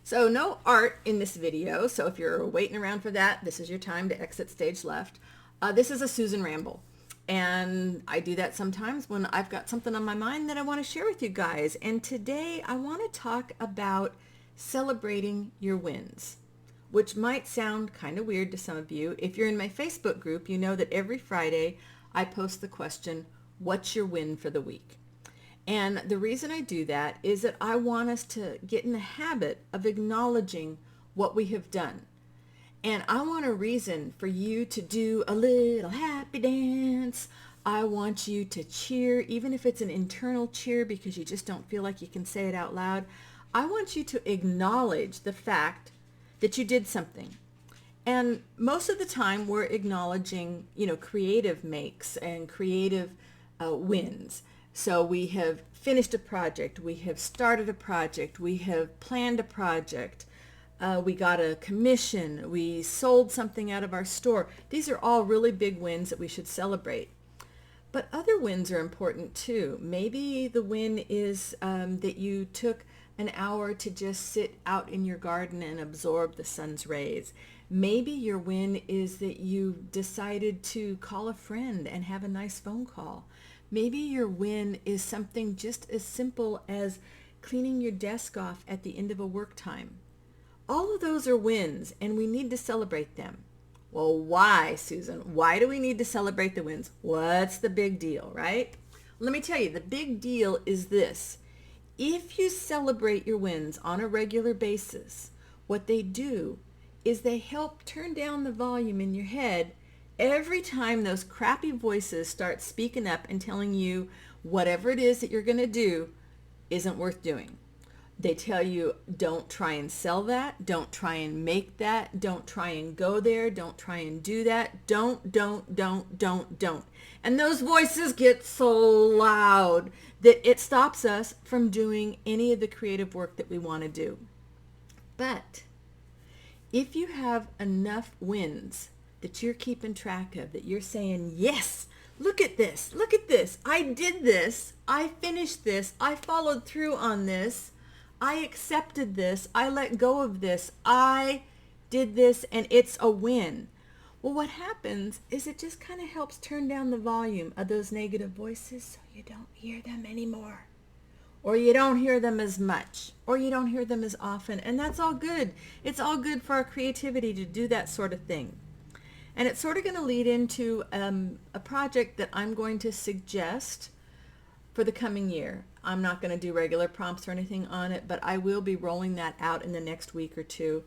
So no art in this video, so if you're waiting around for that, this is your time to exit stage left. This is a Susan ramble, and I do that sometimes when I've got something on my mind that I want to share with you guys. And today I want to talk about celebrating your wins, which might sound kind of weird to some of you. If you're in my Facebook group, you know that every Friday I post the question, what's your win for the week? And the reason I do that is that I want us to get in the habit of acknowledging what we have done. And I want a reason for you to do a little happy dance. I want you to cheer, even if it's an internal cheer because you just don't feel like you can say it out loud. I want you to acknowledge the fact that you did something. And most of the time we're acknowledging, creative makes and creative wins. So we have finished a project, we have started a project, we have planned a project, we got a commission, we sold something out of our store. These are all really big wins that we should celebrate. But other wins are important too. Maybe the win is that you took an hour to just sit out in your garden and absorb the sun's rays. Maybe your win is that you decided to call a friend and have a nice phone call. Maybe your win is something just as simple as cleaning your desk off at the end of a work time. All of those are wins, and we need to celebrate them. Well, why, Susan? Why do we need to celebrate the wins? What's the big deal, right? Let me tell you, the big deal is this. If you celebrate your wins on a regular basis, what they do is they help turn down the volume in your head every time those crappy voices start speaking up and telling you whatever it is that you're going to do isn't worth doing. They tell you, don't try and sell that. Don't try and make that. Don't try and go there. Don't try and do that. Don't. And those voices get so loud that it stops us from doing any of the creative work that we want to do. But if you have enough wins that you're keeping track of, that you're saying, yes, look at this, I did this, I finished this, I followed through on this, I accepted this, I let go of this, I did this, and it's a win. Well, what happens is it just kind of helps turn down the volume of those negative voices so you don't hear them anymore. Or you don't hear them as much, or you don't hear them as often, and that's all good. It's all good for our creativity to do that sort of thing. And it's sort of going to lead into a project that I'm going to suggest for the coming year. I'm not going to do regular prompts or anything on it, but I will be rolling that out in the next week or two.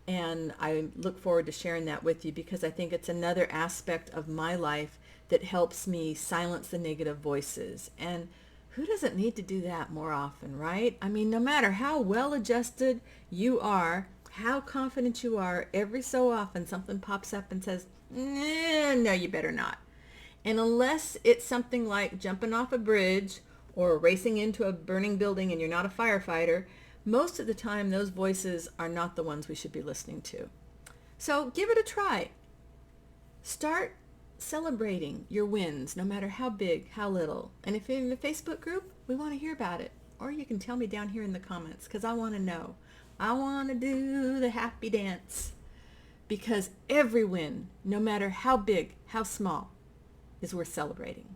And I look forward to sharing that with you because I think it's another aspect of my life that helps me silence the negative voices. And who doesn't need to do that more often, right? I mean, no matter how well adjusted you are, how confident you are, every so often something pops up and says, no, you better not. And unless it's something like jumping off a bridge or racing into a burning building and you're not a firefighter, most of the time those voices are not the ones we should be listening to. So give it a try. Start celebrating your wins, no matter how big, how little. And if you're in the Facebook group, we want to hear about it. Or you can tell me down here in the comments because I want to know. I want to do the happy dance. Because every win, no matter how big, how small, is worth celebrating.